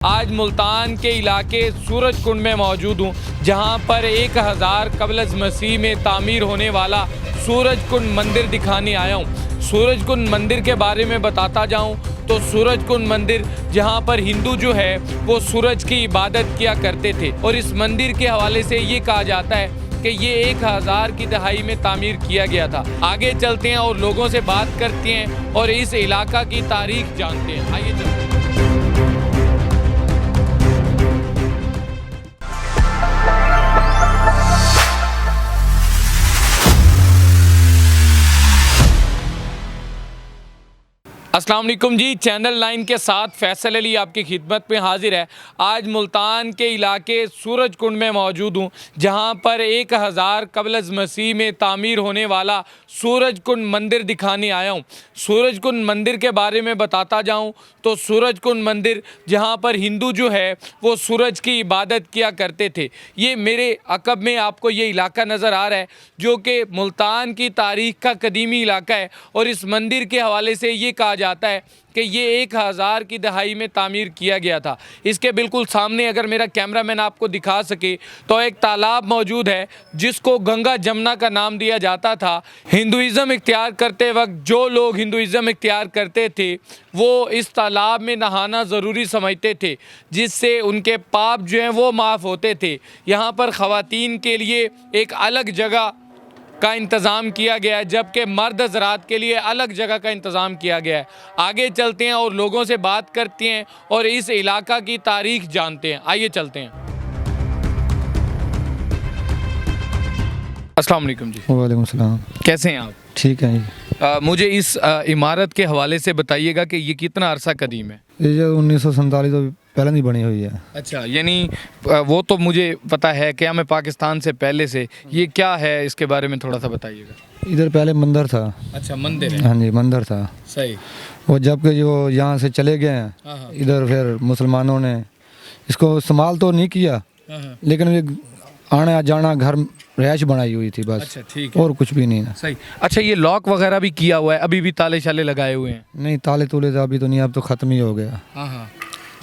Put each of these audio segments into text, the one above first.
आज मुल्तान के इलाके सूरज कुंड में मौजूद हूँ, जहाँ पर 1000 कबल मसीह में तामीर होने वाला सूरज कुंड मंदिर दिखाने आया हूँ। सूरज कुंड मंदिर के बारे में बताता जाऊँ तो सूरज कुंड मंदिर जहाँ पर हिंदू जो है वो सूरज की इबादत किया करते थे, और इस मंदिर के हवाले से ये कहा जाता है कि ये 1000 की दहाई में तामीर किया गया था। आगे चलते हैं और लोगों से बात करते हैं और इस इलाका की तारीख जानते हैं। आइए चलते हैं। अस्सलाम वालेकुम जी, चैनल 9 के साथ फैसल अली आपकी खिदमत में हाजिर है। आज मुल्तान के इलाके सूरज कुंड में मौजूद हूँ, जहाँ पर 1000 कबल मसीह में तामीर होने वाला सूरज कुंड मंदिर दिखाने आया हूँ। सूरज कुंड मंदिर के बारे में बताता जाऊँ तो सूरज कुंड मंदिर जहाँ पर हिंदू जो है वो सूरज की इबादत किया करते थे। ये मेरे अकब में आपको ये इलाका नज़र आ रहा है, जो कि मुल्तान की तारीख़ का कदीमी इलाका है, और इस मंदिर के हवाले से ये कहा जाता है कि ये 1000 की दहाई में तामीर किया गया था। इसके बिल्कुल सामने अगर मेरा कैमरामैन आपको दिखा सके तो एक तालाब मौजूद है जिसको गंगा जमुना का नाम दिया जाता था। हिंदुइज़्म इख्तियार करते वक्त जो लोग हिंदुइज़्म इख्तियार करते थे वो इस तालाब में नहाना ज़रूरी समझते थे, जिससे उनके पाप जो हैं वो माफ़ होते थे। यहाँ पर ख़वातीन के लिए एक अलग जगह का इंतज़ाम किया गया है, जबकि मर्द हज़रात के लिए अलग जगह का इंतज़ाम किया गया है। आगे चलते हैं और लोगों से बात करते हैं और इस इलाका की तारीख़ जानते हैं। आइए चलते हैं। अस्सलाम वालेकुम जी। वालेकुम सलाम। कैसे हैं आप? ठीक है जी। मुझे इस इमारत के हवाले से बताइएगा कि ये कितना अरसा कदीम है? ये जो 1947 तो पहले नहीं बनी हुई है। अच्छा, यानी वो तो मुझे पता है कि हमें पाकिस्तान से पहले से। ये क्या है, इसके बारे में थोड़ा सा बताइएगा। इधर पहले मंदिर था। अच्छा, मंदिर है। हाँ जी, मंदिर था। सही। वो जबकि जो यहाँ से चले गए हैं इधर, फिर मुसलमानों ने इसको इस्तेमाल तो नहीं किया, लेकिन ये आना जाना घर रिहाइश बनाई हुई थी बस। अच्छा, ठीक है। और कुछ भी नहीं है। सही। अच्छा, ये लॉक वगैरह भी किया हुआ है? अभी भी ताले शाले लगाए हुए हैं? नहीं, ताले तूले तो अभी तो नहीं, अब तो ख़त्म ही हो गया। हाँ।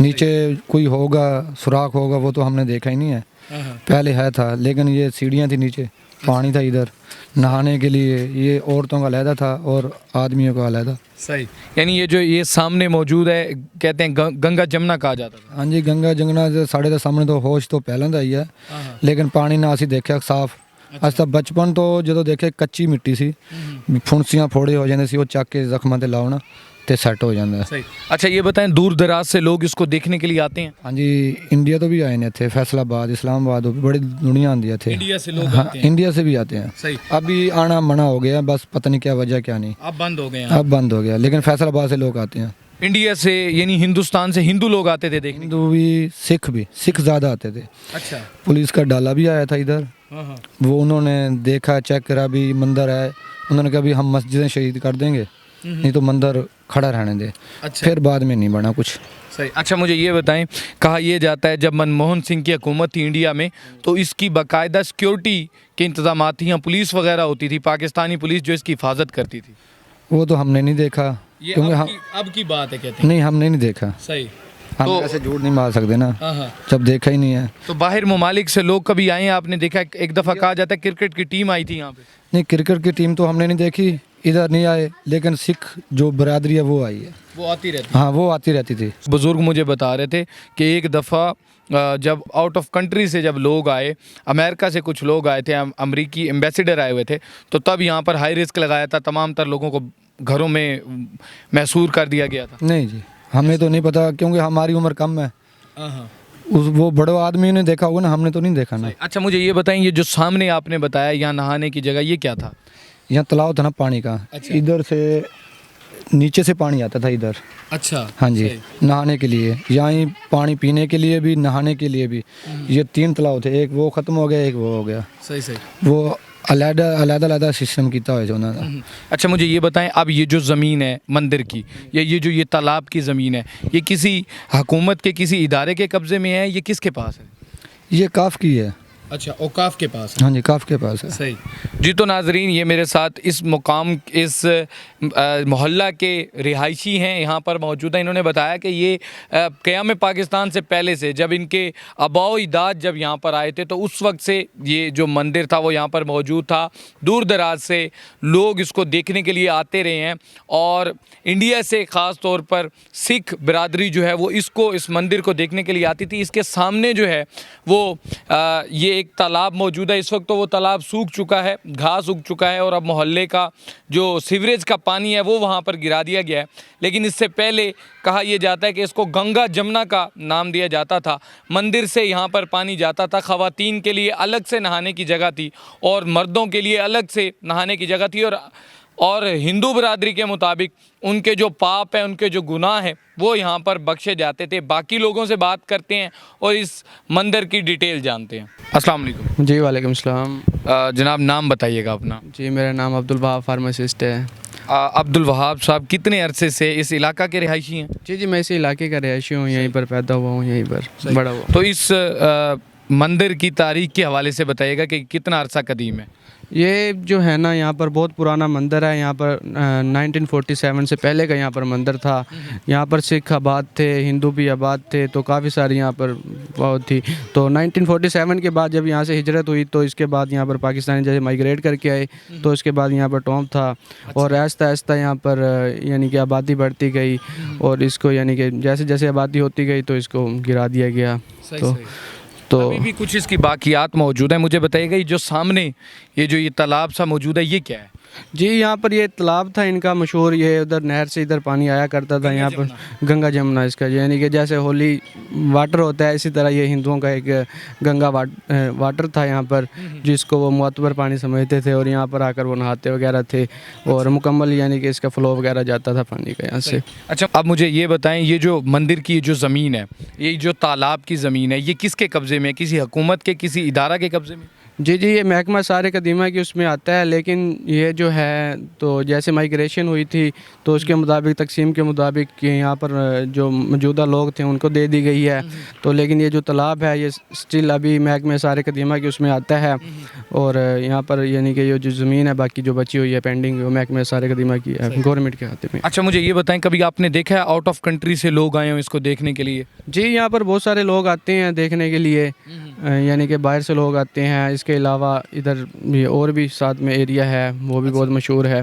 नीचे कोई होगा, सुराख होगा, वो तो हमने देखा ही नहीं है। पहले है था, लेकिन ये सीढ़ियाँ थी, नीचे पानी था, इधर नहाने के लिए ये औरतों का अलहदा था और आदमियों का अलहदा। सही। यानी ये जो ये सामने मौजूद है, कहते हैं गंगा जमुना कहा जाता था। हाँ जी, गंगा जमुना साढ़े तो सामने तो होश तो पहले का ही है, लेकिन पानी ना असी देखा साफ। अच्छा। बचपन तो जो देखे कच्ची मिट्टी सी, फुंसियाँ फोड़े हो जाते सी, वो चक के जख्मां ते लाओ ना ते सेट हो जाता है। सही। अच्छा, ये बताएं, दूर दराज से लोग इसको देखने के लिए आते हैं? हाँ जी, इंडिया तो भी आए हैं थे, फैसलाबाद, इस्लामाबाद, बड़ी दुनिया आती है थे। इंडिया से लोग आते हैं? इंडिया से भी आते हैं। सही। अभी आना मना हो गया, बस पता नहीं क्या वजह क्या नहीं, अब बंद हो गए हैं। अब बंद हो गया, लेकिन फैसलाबाद से लोग आते हैं। इंडिया से यानी हिंदुस्तान से हिंदू लोग आते थे देखने? हिंदू भी, सिख ज़्यादा आते थे। अच्छा। पुलिस का डाला भी आया था इधर, वो उन्होंने देखा, चेक करा, भी मंदिर है, उन्होंने कहा भी हम मस्जिदें शहीद कर देंगे, नहीं तो मंदिर खड़ा रहने दे। अच्छा। फिर बाद में नहीं बना कुछ। सही। अच्छा, मुझे ये बताएं, कहा यह जाता है जब मनमोहन सिंह की हुकूमत थी इंडिया में तो इसकी बाकायदा सिक्योरिटी के इंतजाम थी, यहाँ पुलिस वगैरह होती थी, पाकिस्तानी पुलिस जो इसकी हिफाजत करती थी। वो तो हमने नहीं देखा, क्योंकि अब की बात है, कहते हैं। नहीं, हमने नहीं देखा। सही। हम तो ऐसे झूठ नहीं मार सकते ना, जब देखा ही नहीं है। तो बाहर ममालिक से लोग कभी आए हैं, आपने देखा? एक दफ़ा कहा जाता है क्रिकेट की टीम आई थी यहाँ पे। नहीं, क्रिकेट की टीम तो हमने नहीं देखी, इधर नहीं आए, लेकिन सिख जो बरादरी है वो आई है, वो आती रहती। हाँ, वो आती रहती थी। बुजुर्ग मुझे बता रहे थे कि एक दफ़ा जब आउट ऑफ कंट्री से जब लोग आए, अमेरिका से कुछ लोग आए थे, अमरीकी एम्बेसडर आए हुए थे, तो तब यहाँ पर हाई रिस्क लगाया था, तमाम तर लोगों को घरों में महसूर कर दिया गया था। नहीं जी, हमें तो नहीं पता, क्योंकि हमारी उम्र कम है। वो बड़े आदमी ने देखा होगा ना, हमने तो नहीं देखा ना। अच्छा, मुझे ये बताएं, ये जो सामने आपने बताया यहाँ नहाने की जगह, ये क्या था? यहाँ तालाब था ना पानी का। अच्छा। इधर से नीचे से पानी आता था इधर। अच्छा। हाँ जी, नहाने के लिए, यहाँ पानी पीने के लिए भी, नहाने के लिए भी। ये 3 तालाब थे, एक वो ख़त्म हो गया, एक वो हो गया। सही। वो अलग सिस्टम किया हुआ है उन्होंने। अच्छा, मुझे ये बताएं, अब ये जो ज़मीन है मंदिर की, ये तालाब की ज़मीन है, ये किसी हुकूमत के किसी इदारे के कब्ज़े में है, ये किसके पास है? ये काफ की है। अच्छा, औकाफ के पास हाँ जी, काफ के पास है। सही जी। तो नाजरीन, ये मेरे साथ इस मुकाम, इस मोहल्ला के रिहायशी हैं, यहाँ पर मौजूद हैं। इन्होंने बताया कि ये क़याम पाकिस्तान से पहले से, जब इनके आबाओ अजदाद जब यहाँ पर आए थे, तो उस वक्त से ये जो मंदिर था वो यहाँ पर मौजूद था। दूर दराज से लोग इसको देखने के लिए आते रहे हैं और इंडिया से ख़ास तौर पर सिख बिरादरी जो है वो इस मंदिर को देखने के लिए आती थी। इसके सामने जो है वो ये एक तालाब मौजूद है। इस वक्त तो वो तालाब सूख चुका है, घास उग चुका है और अब मोहल्ले का जो सीवरेज का पानी है वो वहाँ पर गिरा दिया गया है। लेकिन इससे पहले कहा यह जाता है कि इसको गंगा जमुना का नाम दिया जाता था। मंदिर से यहाँ पर पानी जाता था। ख़वातीन के लिए अलग से नहाने की जगह थी और मर्दों के लिए अलग से नहाने की जगह थी। और हिंदू बरादरी के मुताबिक उनके जो पाप हैं, उनके जो गुनाह हैं, वो यहाँ पर बख्शे जाते थे। बाकी लोगों से बात करते हैं और इस मंदिर की डिटेल जानते हैं। अस्सलाम वालेकुम जी। वालेकुम सलाम। जनाब, नाम बताइएगा अपना। जी, मेरा नाम अब्दुल वहाब फार्मासिस्ट है। अब्दुल वहाब साहब कितने अरसे से इस इलाका के रिहायशी हैं? जी, मैं इस इलाके का रिहायशी हूँ, यहीं पर पैदा हुआ हूँ, यहीं पर बड़ा हुआ। तो इस मंदिर की तारीख के हवाले से बताइएगा कि कितना अरसा कदीम है? ये जो है ना, यहाँ पर बहुत पुराना मंदिर है। यहाँ पर 1947 से पहले का यहाँ पर मंदिर था। यहाँ पर सिख आबाद थे, हिंदू भी आबाद थे, तो काफ़ी सारी यहाँ पर बहुत थी। तो 1947 के बाद जब यहाँ से हिजरत हुई, तो इसके बाद यहाँ पर पाकिस्तानी जैसे माइग्रेट करके आए, तो इसके बाद यहाँ पर टॉम था। और आहिस्ता आहिस्ता यहाँ पर यानी कि आबादी बढ़ती गई और इसको यानी कि जैसे जैसे आबादी होती गई तो इसको गिरा दिया गया। तो अभी भी कुछ इसकी बाकियात मौजूद है। मुझे बताइएगा, ये जो सामने ये तालाब सा मौजूद है, ये क्या है? जी, यहाँ पर ये तालाब था इनका मशहूर। ये उधर नहर से इधर पानी आया करता था, यहाँ पर गंगा जमुना इसका, यानी कि जैसे होली वाटर होता है, इसी तरह ये हिंदुओं का एक गंगा वाटर था यहाँ पर, जिसको वो मुअतबर पानी समझते थे और यहाँ पर आकर वो नहाते वगैरह थे और मुकम्मल यानी कि इसका फ़्लो वगैरह जाता था पानी का यहाँ से। अच्छा, अब मुझे ये बताएं, ये जो मंदिर की जो ज़मीन है, ये जो तालाब की ज़मीन है, ये किसके कब्ज़े में है? किसी हुकूमत के, किसी इदारा के कब्ज़े में? जी, ये महकमा सारे कदीमा की उसमें आता है। लेकिन ये जो है, तो जैसे माइग्रेशन हुई थी तो उसके मुताबिक, तकसीम के मुताबिक यहाँ पर जो मौजूदा लोग थे उनको दे दी गई है। तो लेकिन ये जो तालाब है ये स्टिल अभी महकमे सारे कदीमा की उसमें आता है। और यहाँ पर यानी कि ये जो ज़मीन है बाकी जो बची हुई है पेंडिंग, वो महकमे सारे कदीमा की है, गवर्नमेंट के हाथ में। अच्छा, मुझे ये बताएं, कभी आपने देखा है आउट ऑफ कंट्री से लोग आए हों इसको देखने के लिए? जी, यहाँ पर बहुत सारे लोग आते हैं देखने के लिए, यानी कि बाहर से लोग आते हैं। इसके अलावा इधर भी और भी साथ में एरिया है, वो भी बहुत मशहूर है।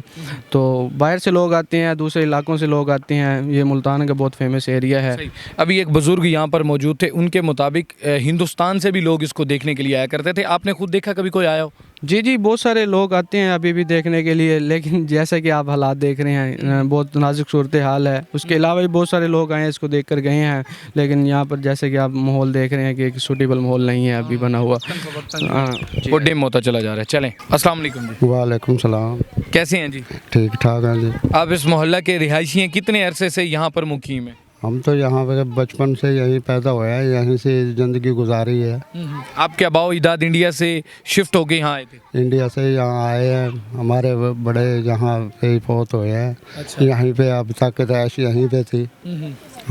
तो बाहर से लोग आते हैं, दूसरे इलाकों से लोग आते हैं। ये मुल्तान का बहुत फेमस एरिया है। अभी एक बुज़ुर्ग यहाँ पर मौजूद थे, उनके मुताबिक हिंदुस्तान से भी लोग इसको देखने के लिए आया करते थे। आपने खुद देखा, कभी कोई आया हो? जी, बहुत सारे लोग आते हैं अभी भी देखने के लिए। लेकिन जैसा कि आप हालात देख रहे हैं, बहुत नाजुक सूरत हाल है। उसके अलावा भी बहुत सारे लोग आए, इसको देख कर गए हैं। लेकिन यहाँ पर जैसे कि आप माहौल देख रहे हैं कि एक सूटेबल माहौल नहीं है अभी बना हुआ, वो डिम होता चला जा रहा है। चलें, अस्सलाम वालेकुम जी। वालेकुम सलाम। कैसे हैं जी? ठीक ठाक हैं जी। आप इस मोहल्ला के रिहायशी हैं, कितने अरसे से यहाँ पर मुकीम है? हम तो यहाँ पे बचपन से यहीं पैदा हुए हैं, यहीं से ज़िंदगी गुजारी है। आपके आबाओ अजदाद इंडिया से शिफ्ट होके यहाँ आए थे? इंडिया से यहाँ आए हैं, हमारे बड़े यहाँ पे फौत हुए हैं। अच्छा। यहीं पे अब तक रैश यहीं पे थी।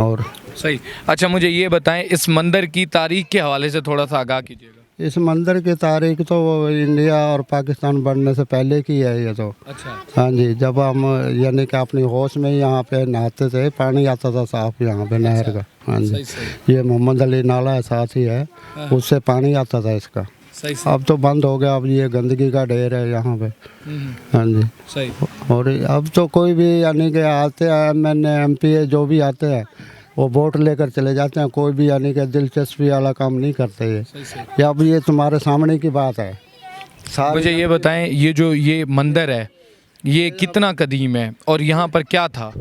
और सही। अच्छा, मुझे ये बताएं, इस मंदिर की तारीख के हवाले से थोड़ा सा आगाह कीजिएगा। इस मंदिर की तारीख तो इंडिया और पाकिस्तान बनने से पहले की है ये तो। अच्छा। हाँ जी, जब हम यानी कि अपनी होश में यहाँ पे नहाते थे, पानी आता था साफ यहाँ पे नहर का। हाँ जी, ये मोहम्मद अली नाला साथ ही है, उससे पानी आता था इसका। अब तो बंद हो गया, अब ये गंदगी का ढेर है यहाँ पे। हाँ जी, सही। और अब तो कोई भी यानी कि आते हैं MNA MP जो भी आते हैं वो वोट लेकर चले जाते हैं, कोई भी यानी कि दिलचस्पी वाला काम नहीं करते ये। अब ये तुम्हारे सामने की बात है। मुझे ये बताएं, ये मंदिर है, ये कितना कदीम है और यहाँ पर क्या था?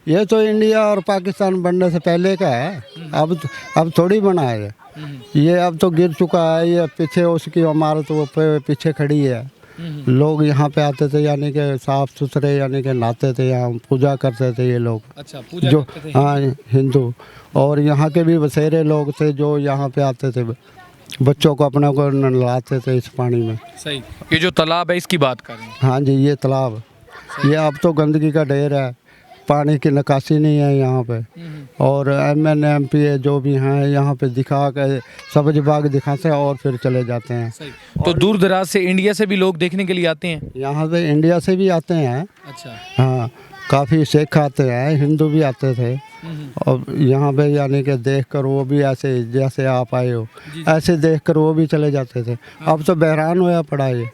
ये तो इंडिया और पाकिस्तान बनने से पहले का है, अब थोड़ी बना है ये। अब तो गिर चुका है ये, पीछे उसकी इमारत वो पीछे खड़ी है। लोग यहाँ पे आते थे, यानी कि साफ सुथरे यानी कि नहाते थे, यहाँ पूजा करते थे ये लोग। अच्छा, पूजा जो करते थे? हाँ, हिंदू। और यहाँ के भी बसेरे लोग थे जो यहाँ पे आते थे, बच्चों को अपने को नहलाते थे इस पानी में। सही। ये जो तालाब है इसकी बात कर रहे हैं? हाँ जी, ये तालाब, ये अब तो गंदगी का ढेर है। पानी की निकासी नहीं है यहाँ पे। और MNMPA जो भी हैं यहाँ पे दिखा के सब्ज बाग दिखाते हैं और फिर चले जाते हैं। तो दूर दराज से इंडिया से भी लोग देखने के लिए आते हैं? यहाँ पे इंडिया से भी आते हैं। अच्छा। हाँ, काफ़ी सिख आते हैं, हिंदू भी आते थे। और यहाँ पे यानी कि देख कर वो भी ऐसे जैसे आप आए हो ऐसे देख कर वो भी चले जाते थे। अब तो बहरान होया पड़ा ये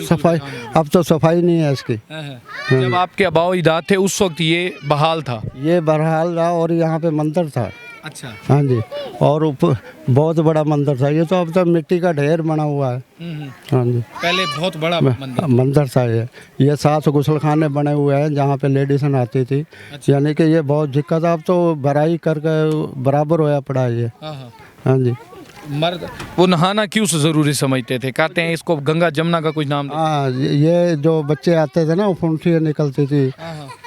सफाई, अब तो सफाई नहीं है इसकी। जब आपके आबाओ अजदाद थे उस वक्त ये बहाल था? ये बहरहाल रहा और यहाँ पे मंदिर था। अच्छा। हाँ जी, और ऊपर बहुत बड़ा मंदिर था। ये तो अब तो मिट्टी का ढेर बना हुआ है। हाँ जी, पहले बहुत बड़ा मंदिर था ये 7 गुसलखाने बने हुए हैं जहाँ पे लेडीज नहाती थी। यानी कि ये बहुत दिक्कत, अब तो भराई करके बराबर होया पड़ा है ये। हाँ जी, मर्द वो नहाना क्यों ज़रूरी समझते थे? कहते हैं इसको गंगा जमुना का कुछ नाम। हाँ, ये जो बच्चे आते थे ना, वो फुंठियाँ निकलती थी,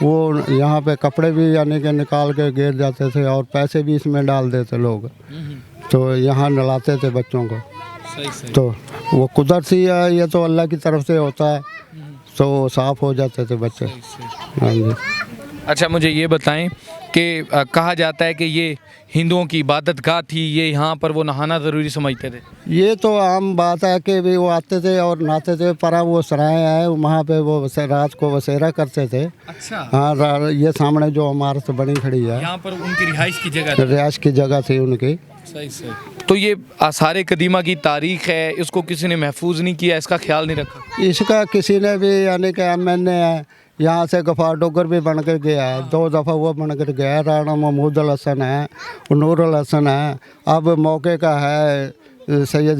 वो यहाँ पे कपड़े भी यानी कि निकाल के गिर जाते थे और पैसे भी इसमें डाल देते लोग, तो यहाँ नहलाते थे बच्चों को। सही। तो वो कुदरती है, ये तो अल्लाह की तरफ से होता है, तो साफ़ हो जाते थे बच्चे। हाँ जी। अच्छा, मुझे ये बताएं कि कहा जाता है कि ये हिंदुओं की इबादत गाह थी, ये यहाँ पर वो नहाना ज़रूरी समझते थे। ये तो आम बात है कि भी वो आते थे और नहाते थे, पर वो सराय है वहाँ पे वो रात को बसेरा करते थे। अच्छा। हाँ, ये सामने जो इमारत बनी खड़ी है, यहाँ पर उनकी रिहाइश की जगह रिहाइश की जगह थी उनकी। सही। तो ये आसार कदीमा की तारीख है, इसको किसी ने महफूज नहीं किया, इसका ख्याल नहीं रखा? इसका किसी ने भी यानी कि MNA है, यहाँ से गफ़ार डोगर भी बन कर गया है, 2 दफ़ा वो बन कर गया है। राणा महमूद अल हसन है, नूर अल हसन है, अब मौके का है सैयद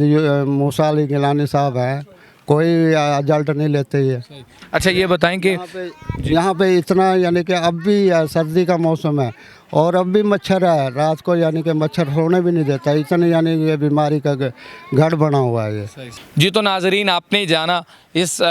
मूसा अली गिलानी साहब है, कोई रिजल्ट नहीं लेते ये। अच्छा, ये बताएं कि यहाँ पे इतना यानी कि अब भी सर्दी का मौसम है और अब भी मच्छर है रात को, यानी कि मच्छर सोने भी नहीं देता, इतनी यानी ये बीमारी का गढ़ बना हुआ है ये। जी, तो नाजरीन, आपने जाना इस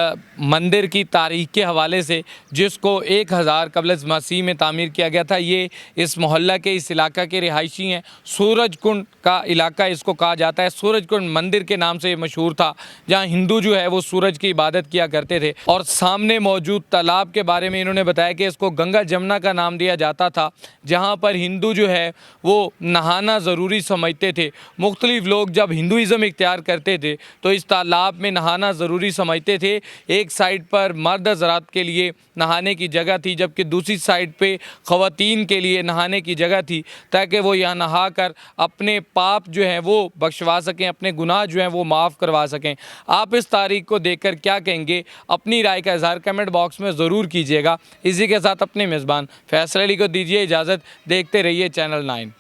मंदिर की तारीख के हवाले से, जिसको 1000 कबल मसीह में तामीर किया गया था। ये इस मोहल्ला के, इस इलाका के रिहायशी हैं। सूरज कुंड का इलाका इसको कहा जाता है। सूरज कुंड मंदिर के नाम से मशहूर था, जहाँ हिंदू जो है वो सूरज की इबादत किया करते थे। और सामने मौजूद तालाब के बारे में इन्होंने बताया कि इसको गंगा जमुना का नाम दिया जाता था, जहाँ पर हिंदू जो है वो नहाना ज़रूरी समझते थे। मुख्तलिफ लोग जब हिंदुज़म इख्तियार करते थे तो इस तालाब में नहाना ज़रूरी समझते थे। एक साइड पर मर्द हज़रात के लिए नहाने की जगह थी, जबकि दूसरी साइड पे ख़वातीन के लिए नहाने की जगह थी, ताकि वो यहाँ नहा कर अपने पाप जो हैं वो बख्शवा सकें, अपने गुनाह जो हैं वो माफ़ करवा सकें। आप इस तारीख को देखकर क्या कहेंगे? अपनी राय का इज़हार कमेंट बॉक्स में ज़रूर कीजिएगा। इसी के साथ अपने मेज़बान फैसल अली को दीजिए इजाज़त। देखते रहिए चैनल 9।